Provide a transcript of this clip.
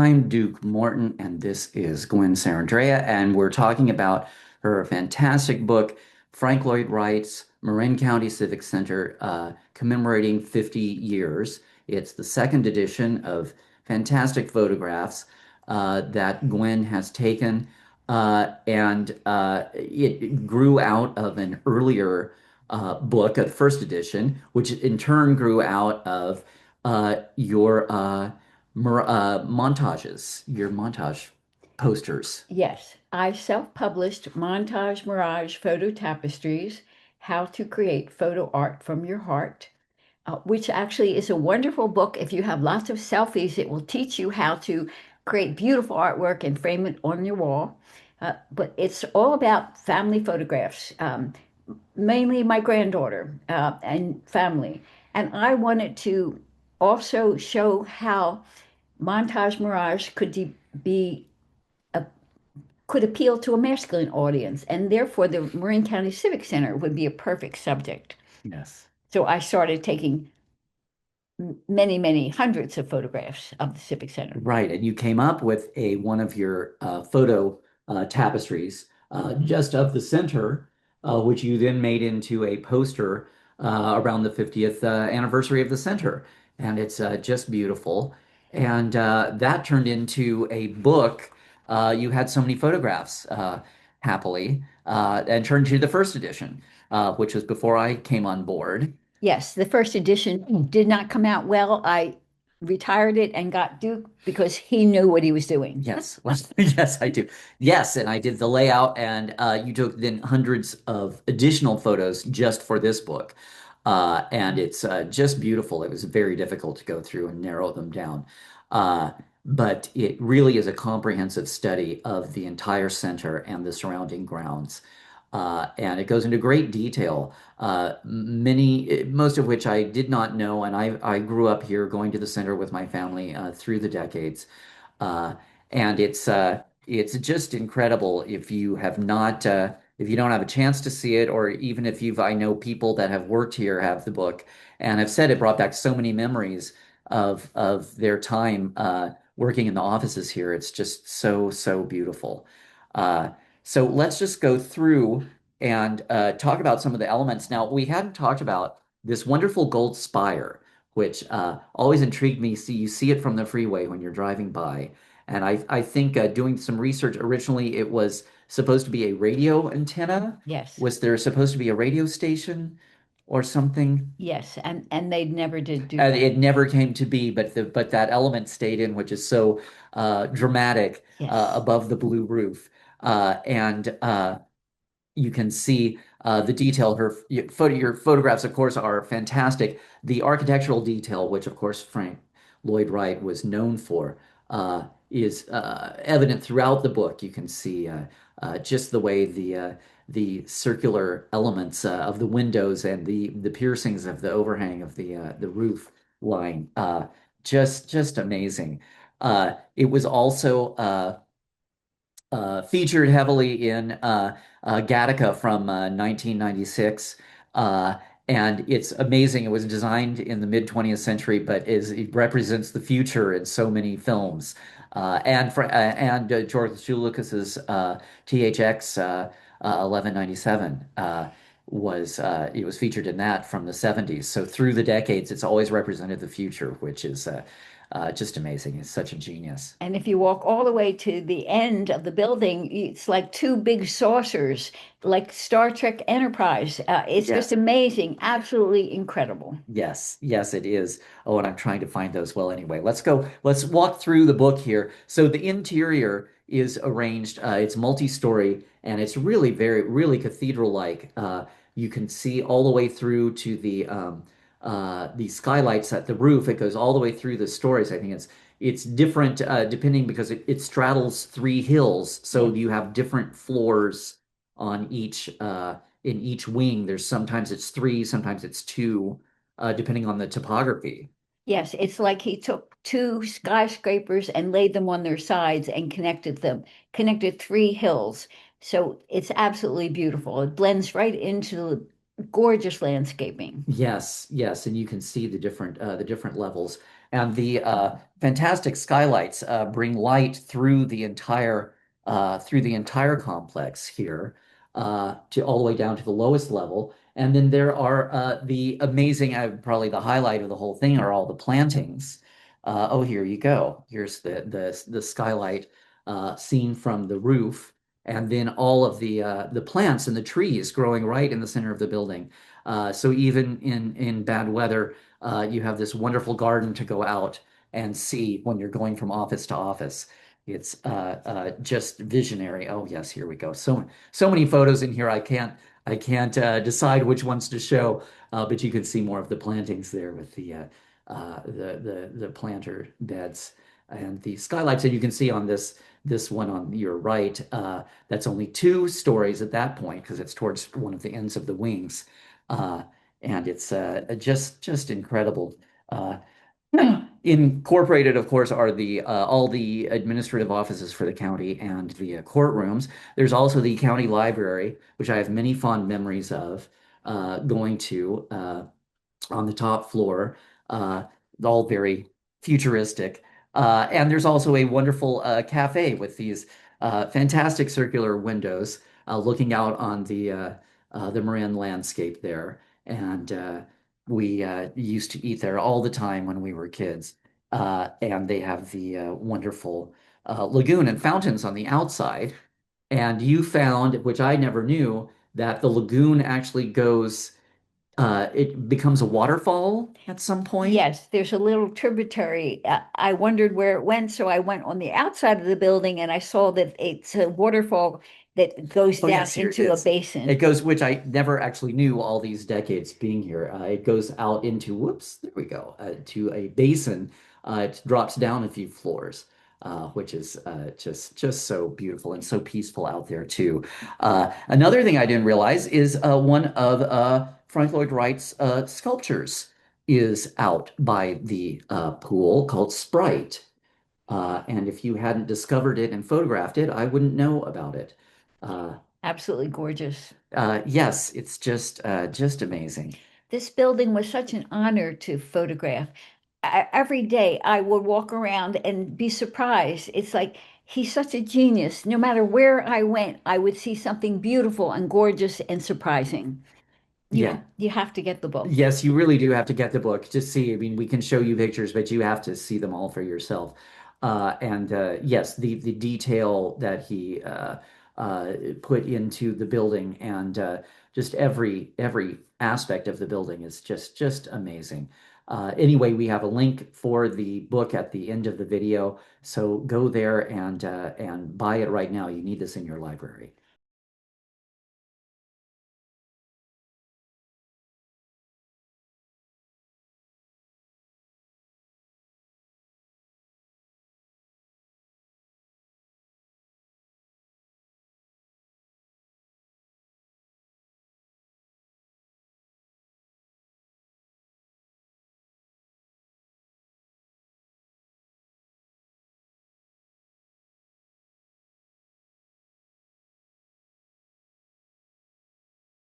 I'm Duke Morton, and this is Gwen Sarandrea, and we're talking about her fantastic book, Frank Lloyd Wright's Marin County Civic Center, commemorating 50 years. It's the second edition of fantastic photographs that Gwen has taken, and it grew out of an earlier book, a first edition, which in turn grew out of your montages, your montage posters. Yes, I self-published Montage Mirage Photo Tapestries, How to Create Photo Art from Your Heart, which actually is a wonderful book. If you have lots of selfies, it will teach you how to create beautiful artwork and frame it on your wall. But it's all about family photographs, mainly my granddaughter and family. And I wanted to also show how Montage Mirage be could appeal to a masculine audience, and therefore the Marin County Civic Center would be a perfect subject. Yes. So I started taking many, many hundreds of photographs of the Civic Center. Right. And you came up with a one of your photo tapestries just of the center, which you then made into a poster around the 50th anniversary of the center. And it's just beautiful. And that turned into a book. You had so many photographs, happily, and turned to the first edition, which was before I came on board. Yes, the first edition did not come out well. I retired it and got Duke because he knew what he was doing. Yes, well, yes, I do. Yes, and I did the layout, and you took then hundreds of additional photos just for this book. And it's just beautiful. It was very difficult to go through and narrow them down. Uh, but it really is a comprehensive study of the entire center and the surrounding grounds. And it goes into great detail, most of which I did not know. And I grew up here going to the center with my family through the decades. Uh, and it's just incredible if you have not if you don't have a chance to see it, or even if I know people that have worked here have the book and have said it brought back so many memories of their time working in the offices here. It's just so beautiful. Uh, so let's just go through and talk about some of the elements. Now, we hadn't talked about this wonderful gold spire, which always intrigued me. See, you see it from the freeway when you're driving by. And I think doing some research, originally it was supposed to be a radio antenna. Yes, Was there supposed to be a radio station or something? yes, and they never did do And that. it never came to be, but that element stayed in, which is so dramatic Yes, above the blue roof. And you can see the detail. Your photographs, of course, are fantastic. The architectural detail, which of course Frank Lloyd Wright was known for, is evident throughout the book. You can see just the way the circular elements of the windows and the piercings of the overhang of the roof line, just amazing. It was also featured heavily in Gattaca from 1996. Uh, and it's amazing. It was designed in the mid 20th century, but it represents the future in so many films. And George Lucas's THX 1197 was it was featured in that from the 70s. So through the decades, it's always represented the future, which is just amazing. It's such a genius. and if you walk all the way to the end of the building, it's like two big saucers, like Star Trek Enterprise. It's just Yes. amazing, absolutely incredible. Yes, yes, it is. Oh, and I'm trying to find those. Well, anyway, let's walk through the book here. So the interior is arranged, it's multi-story, and it's really really cathedral-like. You can see all the way through to the skylights at the roof. It goes all the way through the stories. I think it's different depending because it straddles three hills. So Yes. you have different floors on each in each wing. There's sometimes it's three, sometimes it's two depending on the topography. Yes, it's like he took two skyscrapers and laid them on their sides and connected three hills. So it's absolutely beautiful. It blends right into the gorgeous landscaping. Yes, yes, and you can see the different levels. And the fantastic skylights bring light through the entire complex here to all the way down to the lowest level. And then there are the amazing, probably the highlight of the whole thing are all the plantings. Oh, here you go. Here's the skylight seen from the roof, and then all of the plants and the trees growing right in the center of the building. So even in bad weather, you have this wonderful garden to go out and see when you're going from office to office. It's just visionary. Oh yes, here we go. So many photos in here. I can't decide which ones to show, but you can see more of the plantings there with the planter beds and the skylights that you can see on this one on your right. That's only 2 stories at that point because it's towards one of the ends of the wings, uh, and it's just incredible. Uh, Incorporated, of course, are the all the administrative offices for the county and the courtrooms. There's also the county library, which I have many fond memories of going to. On the top floor, uh, all very futuristic. And there's also a wonderful cafe with these fantastic circular windows looking out on the Marin landscape there. And we used to eat there all the time when we were kids. And they have the wonderful lagoon and fountains on the outside. And you found, which I never knew, that the lagoon actually goes it becomes a waterfall at some point. Yes, there's a little tributary. I wondered where it went, so I went on the outside of the building and I saw that it's a waterfall that goes Oh down yes, here it into a is. It basin. goes, which I never actually knew all these decades being here. It goes out into, whoops, there we go, to a basin. It drops down a few floors, which is just so beautiful and so peaceful out there too. Another thing I didn't realize is one of Frank Lloyd Wright's sculptures is out by the pool called Sprite. And if you hadn't discovered it and photographed it, I wouldn't know about it. Uh, Absolutely gorgeous. yes, it's just amazing. This building was such an honor to photograph. Every day I would walk around and be surprised. It's like he's such a genius. No matter where I went, I would see something beautiful and gorgeous and surprising. Yeah. You have to get the book. Yes, you really do have to get the book to see. I mean, we can show you pictures, but you have to see them all for yourself. And yes, the detail that he put into the building and just every aspect of the building is just amazing. Anyway, we have a link for the book at the end of the video, so go there and buy it right now. You need this in your library.